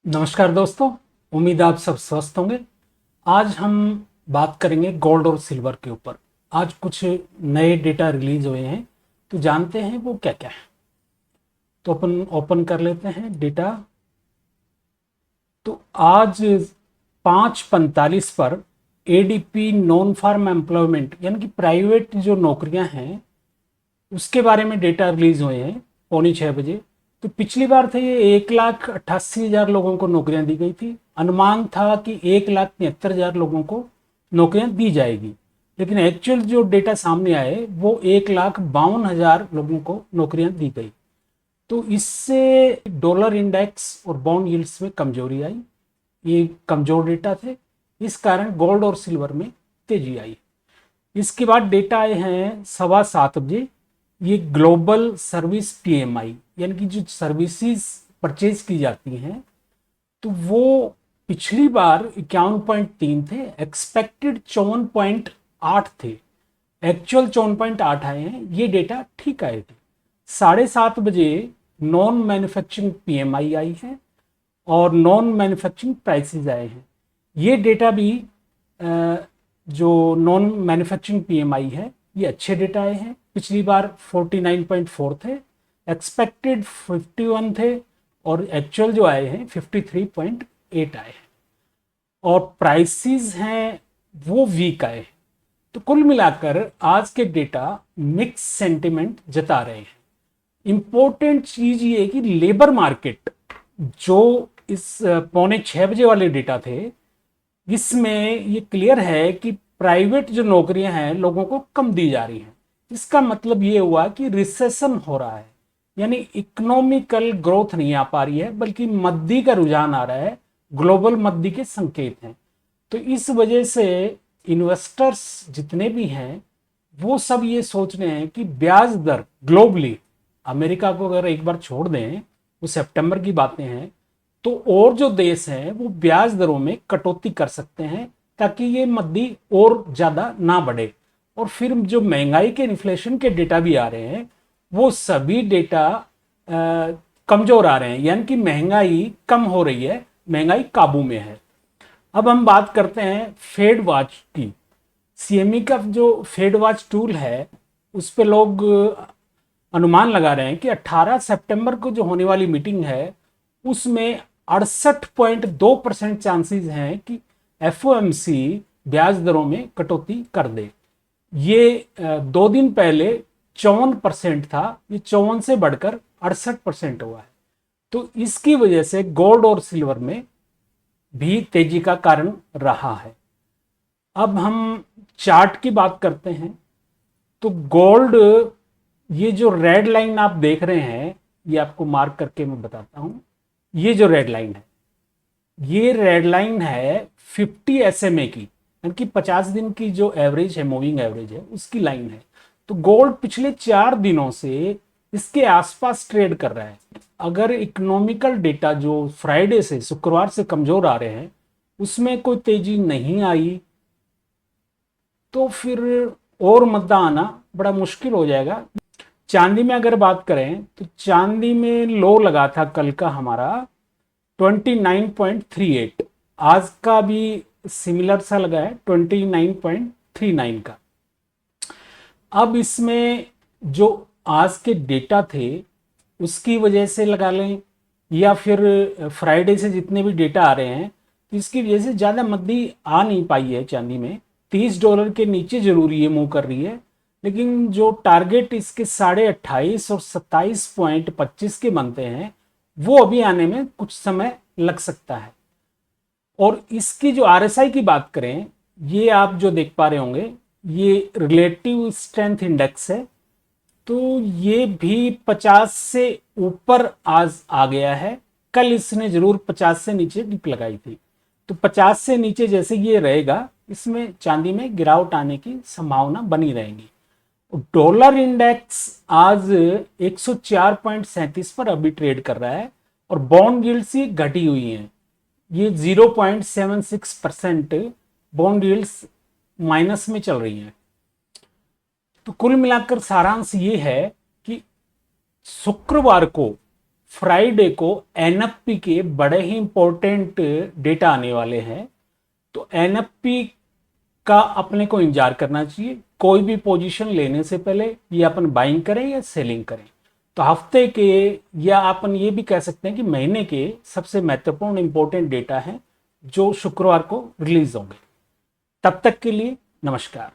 नमस्कार दोस्तों। उम्मीद आप सब स्वस्थ होंगे। आज हम बात करेंगे गोल्ड और सिल्वर के ऊपर। आज कुछ नए डेटा रिलीज हुए हैं, तो जानते हैं वो क्या क्या है। तो अपन ओपन कर लेते हैं डेटा। तो आज 5:45 पर एडीपी नॉन फार्म एम्प्लॉयमेंट यानी कि प्राइवेट जो नौकरियां हैं उसके बारे में डेटा रिलीज हुए हैं 5:45 बजे। तो पिछली बार थे ये 1,88,000 लोगों को नौकरियां दी गई थी। अनुमान था कि 1,73,000 लोगों को नौकरियां दी जाएगी, लेकिन एक्चुअल जो डेटा सामने आए वो 1,52,000 लोगों को नौकरियां दी गई। तो इससे डॉलर इंडेक्स और बॉन्ड यील्ड्स में कमजोरी आई। ये कमजोर डेटा थे, इस कारण गोल्ड और सिल्वर में तेजी आई। इसके बाद डेटा आए हैं 7:15 बजे। ये ग्लोबल सर्विस पीएमआई यानी कि जो सर्विसेज परचेज की जाती हैं, तो वो पिछली बार 51.3 थे, एक्सपेक्टेड 54.8 थे, एक्चुअल 54.8 आए हैं। ये डेटा ठीक आए थे। 7:30 बजे नॉन मैन्युफैक्चरिंग पीएमआई आई है और नॉन मैन्युफैक्चरिंग प्राइसेस आए हैं। ये डेटा भी जो नॉन मैन्युफैक्चरिंग पीएमआई है ये अच्छे डेटा आए हैं। पिछली बार 49.4 थे, एक्सपेक्टेड 51 थे और एक्चुअल जो आए हैं 53.8 आए हैं। और प्राइसेस हैं वो वीक आए हैं। तो कुल मिलाकर आज के डेटा मिक्स सेंटिमेंट जता रहे हैं। इंपॉर्टेंट चीज ये है कि लेबर मार्केट जो इस 5:45 वाले डेटा थे, इसमें ये क्लियर है कि प्राइवेट जो नौकरियां हैं लोगों को कम दी जा रही हैं। इसका मतलब ये हुआ कि रिसेशन हो रहा है, यानी इकोनॉमिकल ग्रोथ नहीं आ पा रही है, बल्कि मद्दी का रुझान आ रहा है। ग्लोबल मद्दी के संकेत हैं। तो इस वजह से इन्वेस्टर्स जितने भी हैं वो सब ये सोच रहे हैं कि ब्याज दर ग्लोबली, अमेरिका को अगर एक बार छोड़ दें, वो सितंबर की बातें हैं, तो और जो देश हैं वो ब्याज दरों में कटौती कर सकते हैं ताकि ये मद्दी और ज्यादा ना बढ़े। और फिर जो महंगाई के इन्फ्लेशन के डेटा भी आ रहे हैं वो सभी डेटा कमजोर आ रहे हैं, यानी कि महंगाई कम हो रही है, महंगाई काबू में है। अब हम बात करते हैं फेड वॉच की। सीएमई का जो फेड वॉच टूल है उस पे लोग अनुमान लगा रहे हैं कि 18 सितंबर को जो होने वाली मीटिंग है उसमें 68.2% चांसेस हैं कि एफओएमसी ब्याज दरों में कटौती कर दे। ये 2 दिन पहले 54% था, ये 54 से बढ़कर 68% हुआ है। तो इसकी वजह से गोल्ड और सिल्वर में भी तेजी का कारण रहा है। अब हम चार्ट की बात करते हैं। तो गोल्ड, ये जो रेड लाइन आप देख रहे हैं, ये आपको मार्क करके मैं बताता हूं। ये जो रेड लाइन है, ये रेड लाइन है 50 एसएमए की, यानी कि 50 दिन की जो एवरेज है, मूविंग एवरेज है, उसकी लाइन है। तो गोल्ड पिछले 4 दिनों से इसके आसपास ट्रेड कर रहा है। अगर इकोनॉमिकल डेटा जो फ्राइडे से, शुक्रवार से कमजोर आ रहे हैं, उसमें कोई तेजी नहीं आई तो फिर और मुद्दा आना बड़ा मुश्किल हो जाएगा। चांदी में अगर बात करें तो चांदी में लो लगा था कल का हमारा 29.38। आज का भी सिमिलर सा लगा है 29.39 का। अब इसमें जो आज के डेटा थे उसकी वजह से लगा लें, या फिर फ्राइडे से जितने भी डेटा आ रहे हैं, तो इसकी वजह से ज़्यादा मद्दी आ नहीं पाई है चांदी में। $30 के नीचे जरूर ये मूव कर रही है, लेकिन जो टारगेट इसके 28.5 और 27.25 के बनते हैं वो अभी आने में कुछ समय लग सकता है। और इसकी जो आरएसआई की बात करें, ये आप जो देख पा रहे होंगे, ये रिलेटिव स्ट्रेंथ इंडेक्स है। तो ये भी 50 से ऊपर आज आ गया है। कल इसने जरूर 50 से नीचे डिप लगाई थी। तो 50 से नीचे जैसे ये रहेगा, इसमें चांदी में गिरावट आने की संभावना बनी रहेगी। डॉलर इंडेक्स आज 104.37 पर अभी ट्रेड कर रहा है और बॉन्ड यील्ड्स ही घटी हुई हैं। ये 0.76% बॉन्ड यील्ड्स माइनस में चल रही हैं। तो कुल मिलाकर सारांश ये है कि शुक्रवार को फ्राइडे को एनएफपी के बड़े ही इंपॉर्टेंट डेटा आने वाले हैं, तो एनएफपी का अपने को इंतजार करना चाहिए। कोई भी पोजीशन लेने से पहले ये अपन बाइंग करें या सेलिंग करें। तो हफ्ते के या अपन ये भी कह सकते हैं कि महीने के सबसे महत्वपूर्ण इंपॉर्टेंट डेटा हैं जो शुक्रवार को रिलीज होंगे। तब तक के लिए नमस्कार।